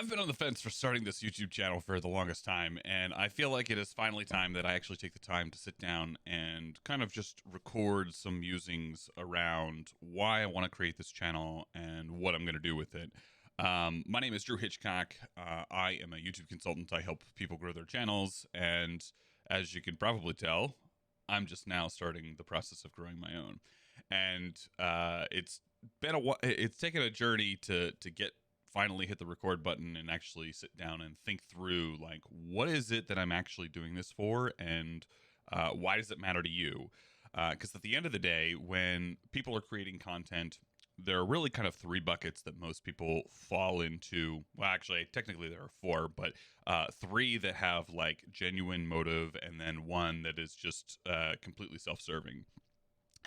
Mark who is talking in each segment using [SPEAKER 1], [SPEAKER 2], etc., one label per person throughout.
[SPEAKER 1] I've been on the fence for starting this YouTube channel for the longest time, and I feel like it is finally time that I actually take the time to sit down and kind of just record some musings around why I want to create this channel and what I'm going to do with it. My name is Drew Hitchcock. I am a YouTube consultant. I help people grow their channels, and as you can probably tell, I'm just now starting the process of growing my own. And it's been it's taken a journey to get finally hit the record button and actually sit down and think through, like, what is it that I'm actually doing this for, and why does it matter to you? Because at the end of the day, when people are creating content, there are really kind of three buckets that most people fall into. Well, actually, technically there are four, but three that have like genuine motive, and then one that is just completely self-serving.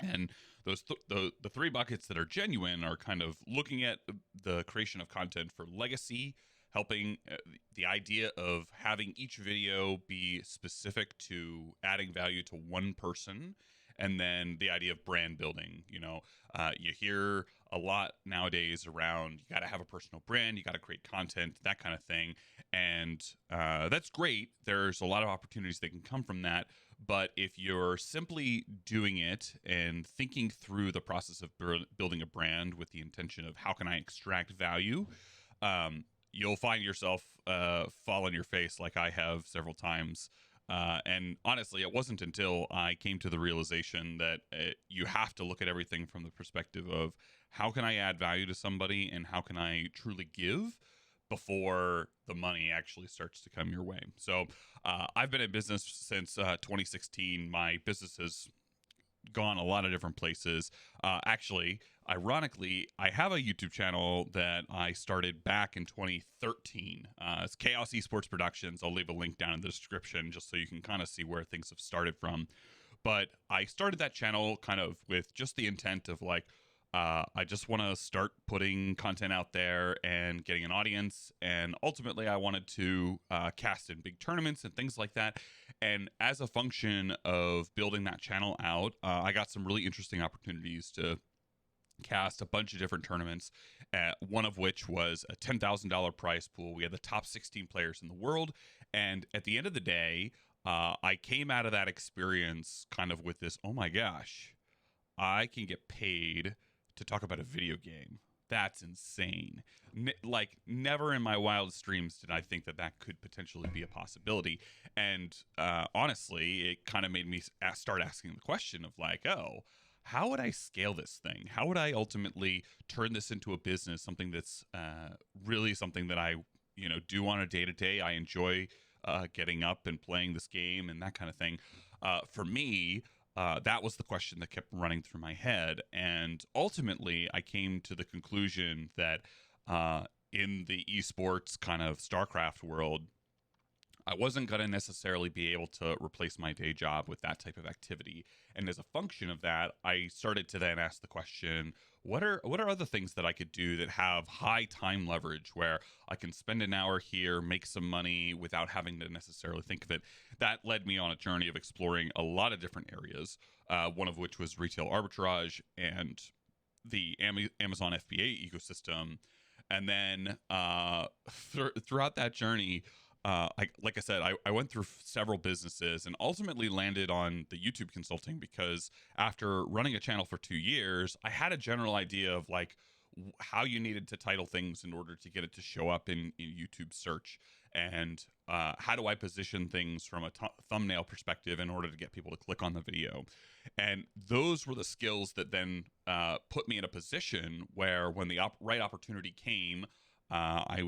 [SPEAKER 1] And the three buckets that are genuine are kind of looking at the creation of content for legacy, helping the idea of having each video be specific to adding value to one person, and then the idea of brand building. You hear a lot nowadays around, you got to have a personal brand, you got to create content, that kind of thing. And that's great. There's a lot of opportunities that can come from that. But if you're simply doing it and thinking through the process of building a brand with the intention of how can I extract value, you'll find yourself fall on your face like I have several times. And honestly, it wasn't until I came to the realization that you have to look at everything from the perspective of how can I add value to somebody and how can I truly give before the money actually starts to come your way. So I've been in business since 2016. My business has gone a lot of different places. Actually, ironically, I have a YouTube channel that I started back in 2013. It's Chaos Esports Productions. I'll leave a link down in the description just so you can kind of see where things have started from. But I started that channel kind of with just the intent of like, I just want to start putting content out there and getting an audience. And ultimately, I wanted to cast in big tournaments and things like that. And as a function of building that channel out, I got some really interesting opportunities to cast a bunch of different tournaments, one of which was a $10,000 prize pool. We had the top 16 players in the world. And at the end of the day, I came out of that experience kind of with this, oh my gosh, I can get paid to talk about a video game. That's insane. Like, never in my wildest dreams did I think that that could potentially be a possibility. And honestly, it kind of made me start asking the question of like, oh, how would I scale this thing? How would I ultimately turn this into a business, something that's really something that I, do on a day-to-day? I enjoy getting up and playing this game and that kind of thing. For me, that was the question that kept running through my head. And ultimately, I came to the conclusion that in the esports kind of StarCraft world, I wasn't going to necessarily be able to replace my day job with that type of activity. And as a function of that, I started to then ask the question, what are other things that I could do that have high time leverage where I can spend an hour here, make some money without having to necessarily think of it? That led me on a journey of exploring a lot of different areas, one of which was retail arbitrage and the Amazon FBA ecosystem. And then throughout that journey, like I said, I went through several businesses and ultimately landed on the YouTube consulting because after running a channel for 2 years, I had a general idea of like how you needed to title things in order to get it to show up in YouTube search, and how do I position things from a thumbnail perspective in order to get people to click on the video. And those were the skills that then put me in a position where when the right opportunity came, I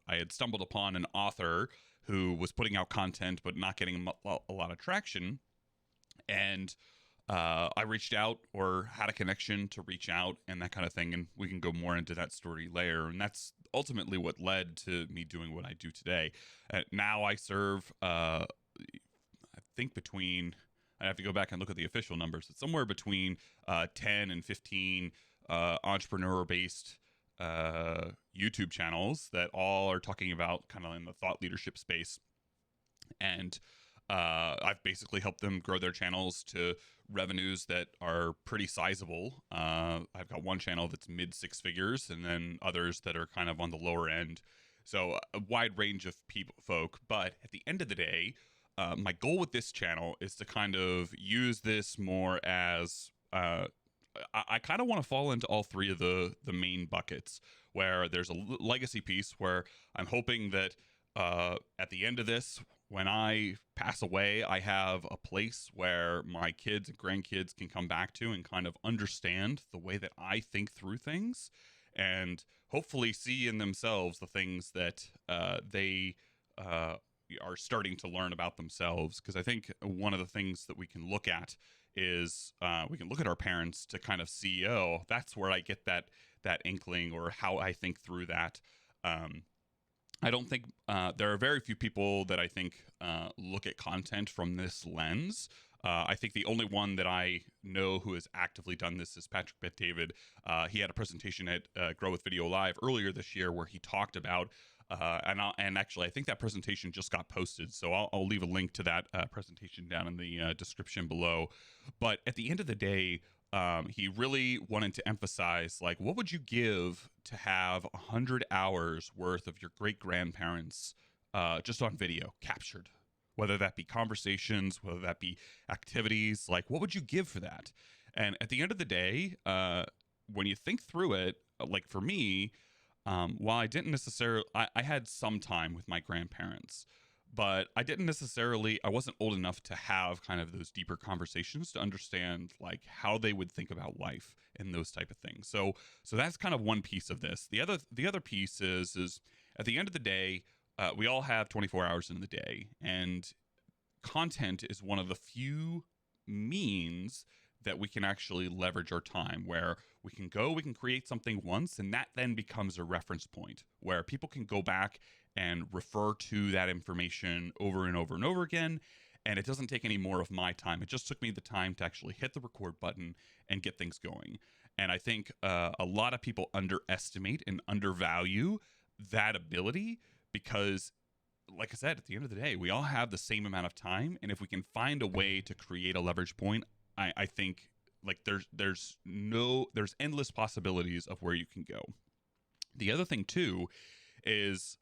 [SPEAKER 1] had stumbled upon an author who was putting out content but not getting a lot of traction, and I reached out or had a connection to reach out and that kind of thing, and we can go more into that story later. And that's ultimately what led to me doing what I do today. Now I serve, I think between, I have to go back and look at the official numbers. It's somewhere between 10 and 15 entrepreneur-based YouTube channels that all are talking about kind of in the thought leadership space. And I've basically helped them grow their channels to revenues that are pretty sizable. I've got one channel that's mid 6 figures, and then others that are kind of on the lower end. So a wide range of folk. But at the end of the day, my goal with this channel is to kind of use this more as I kind of want to fall into all three of the main buckets, where there's a legacy piece where I'm hoping that at the end of this, when I pass away, I have a place where my kids and grandkids can come back to and kind of understand the way that I think through things, and hopefully see in themselves the things that they are starting to learn about themselves. Because I think one of the things that we can look at is we can look at our parents to kind of see, oh, that's where I get that inkling, or how I think through that. I don't think there are very few people that I think look at content from this lens. I think the only one that I know who has actively done this is Patrick Bet-David. He had a presentation at Grow with Video Live earlier this year where he talked about, and actually I think that presentation just got posted, so I'll leave a link to that presentation down in the description below. But at the end of the day, he really wanted to emphasize, like, what would you give to have 100 hours worth of your great grandparents just on video captured? Whether that be conversations, whether that be activities, like, what would you give for that? And at the end of the day, when you think through it, like for me, while I didn't necessarily, I had some time with my grandparents, but I wasn't old enough to have kind of those deeper conversations to understand like how they would think about life and those type of things. So that's kind of one piece of this. The other piece is at the end of the day, we all have 24 hours in the day, and content is one of the few means that we can actually leverage our time, where we can create something once, and that then becomes a reference point where people can go back and refer to that information over and over and over again. And it doesn't take any more of my time. It just took me the time to actually hit the record button and get things going. And I think a lot of people underestimate and undervalue that ability, because, like I said, at the end of the day, we all have the same amount of time. And if we can find a way to create a leverage point, I think like there's endless possibilities of where you can go. The other thing too is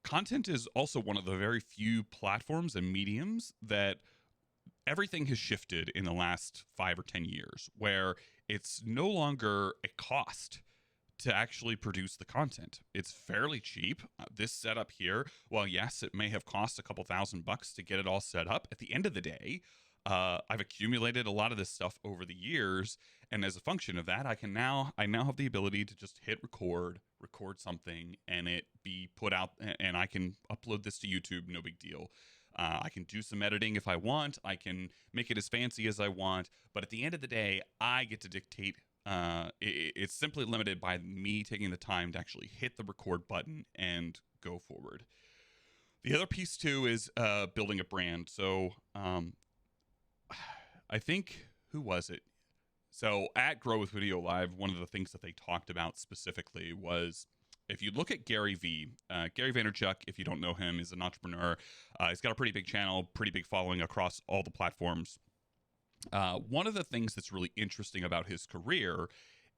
[SPEAKER 1] content is also one of the very few platforms and mediums that everything has shifted in the last 5 or 10 years, where it's no longer a cost to actually produce the content. It's fairly cheap. This setup here, well, yes, it may have cost a couple $1,000 to get it all set up. At the end of the day, I've accumulated a lot of this stuff over the years, and as a function of that, I now have the ability to just hit record something, and it be put out, and I can upload this to YouTube, no big deal. I can do some editing if I want. I can make it as fancy as I want, but at the end of the day, I get to dictate. It's simply limited by me taking the time to actually hit the record button and go forward. The other piece too is building a brand. So I think, who was it? So at Grow with Video Live, one of the things that they talked about specifically was, if you look at Gary Vaynerchuk, if you don't know him, is an entrepreneur. He's got a pretty big channel, pretty big following across all the platforms. One of the things that's really interesting about his career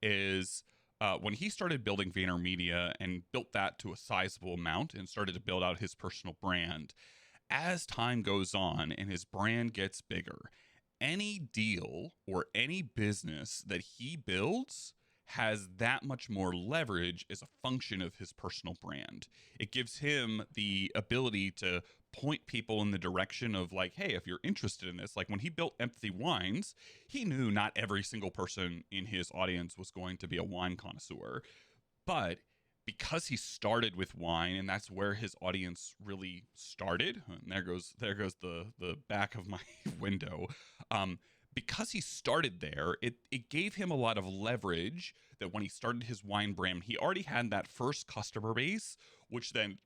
[SPEAKER 1] is when he started building VaynerMedia and built that to a sizable amount and started to build out his personal brand, as time goes on and his brand gets bigger, any deal or any business that he builds has that much more leverage as a function of his personal brand. It gives him the ability to point people in the direction of like, hey, if you're interested in this, like when he built Empathy Wines, he knew not every single person in his audience was going to be a wine connoisseur, but because he started with wine, and that's where his audience really started. And there goes the back of my window. Because he started there, it gave him a lot of leverage that when he started his wine brand, he already had that first customer base, which then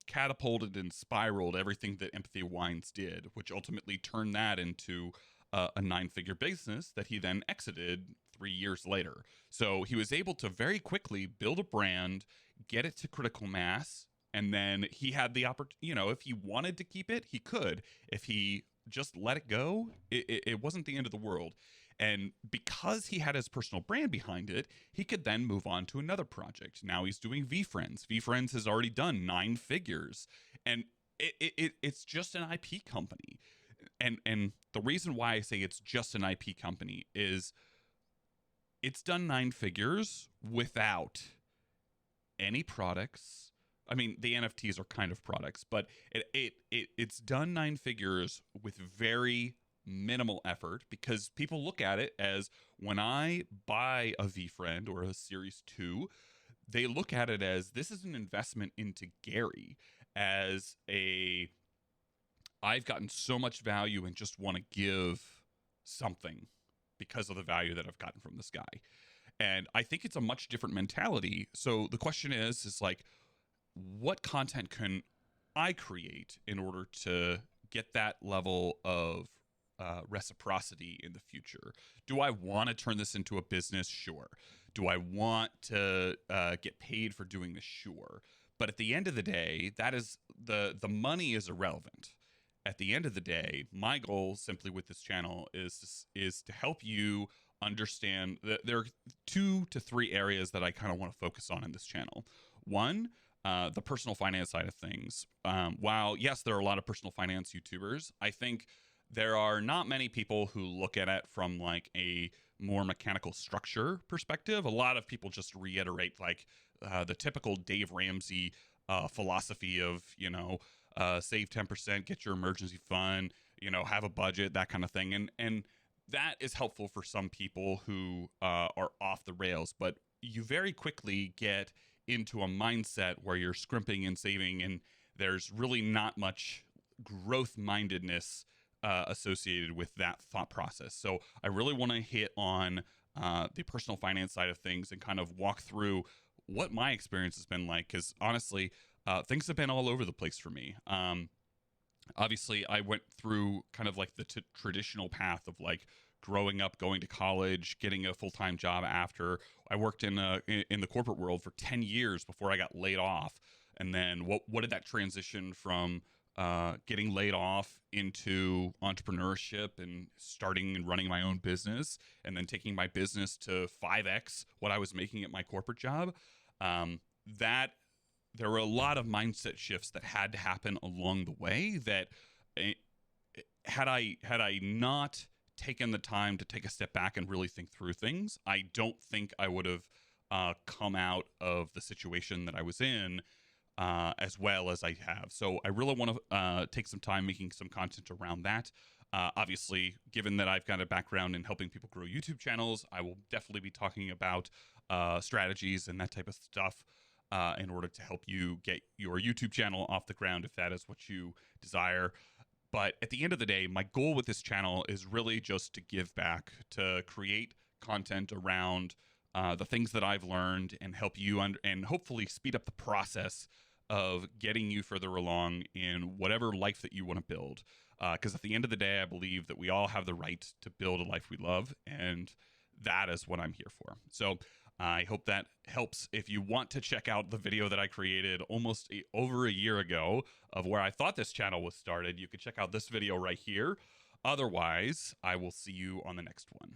[SPEAKER 1] catapulted and spiraled everything that Empathy Wines did, which ultimately turned that into a 9-figure business that he then exited 3 years later. So he was able to very quickly build a brand, get it to critical mass, and then he had the opportunity, if he wanted to keep it, he could. If he just let it go, it wasn't the end of the world. And because he had his personal brand behind it, he could then move on to another project. Now he's doing VFriends. VFriends has already done 9 figures. And it's just an IP company. And the reason why I say it's just an IP company is it's done 9 figures without any products. I mean, the NFTs are kind of products, but it's done 9 figures with very minimal effort, because people look at it as, when I buy a VFriend or a Series 2, they look at it as, this is an investment into Gary, as a, I've gotten so much value and just want to give something because of the value that I've gotten from this guy. And I think it's a much different mentality. So the question is like, what content can I create in order to get that level of reciprocity in the future? Do I want to turn this into a business? Sure. Do I want to get paid for doing this? Sure. But at the end of the day, that is the money is irrelevant. At the end of the day, my goal simply with this channel is to help you understand that there are 2 to 3 areas that I kind of want to focus on in this channel. One, the personal finance side of things. While, yes, there are a lot of personal finance YouTubers, I think there are not many people who look at it from like a more mechanical structure perspective. A lot of people just reiterate like the typical Dave Ramsey philosophy of, save 10%, get your emergency fund, have a budget, that kind of thing. And that is helpful for some people who are off the rails, but you very quickly get into a mindset where you're scrimping and saving, and there's really not much growth mindedness associated with that thought process. So I really want to hit on the personal finance side of things and kind of walk through what my experience has been like, because honestly, things have been all over the place for me. Obviously, I went through kind of like the traditional path of like growing up, going to college, getting a full-time job after. I worked in the corporate world for 10 years before I got laid off. And then what did that transition from getting laid off into entrepreneurship and starting and running my own business, and then taking my business to 5x what I was making at my corporate job? That there were a lot of mindset shifts that had to happen along the way that had I not taken the time to take a step back and really think through things, I don't think I would have come out of the situation that I was in as well as I have. So I really want to take some time making some content around that. Obviously, given that I've got a background in helping people grow YouTube channels, I will definitely be talking about strategies and that type of stuff in order to help you get your YouTube channel off the ground if that is what you desire. But at the end of the day, my goal with this channel is really just to give back, to create content around the things that I've learned, and help you and hopefully speed up the process of getting you further along in whatever life that you want to build. Because at the end of the day, I believe that we all have the right to build a life we love, and that is what I'm here for. So I hope that helps. If you want to check out the video that I created almost over a year ago of where I thought this channel was started, you can check out this video right here. Otherwise, I will see you on the next one.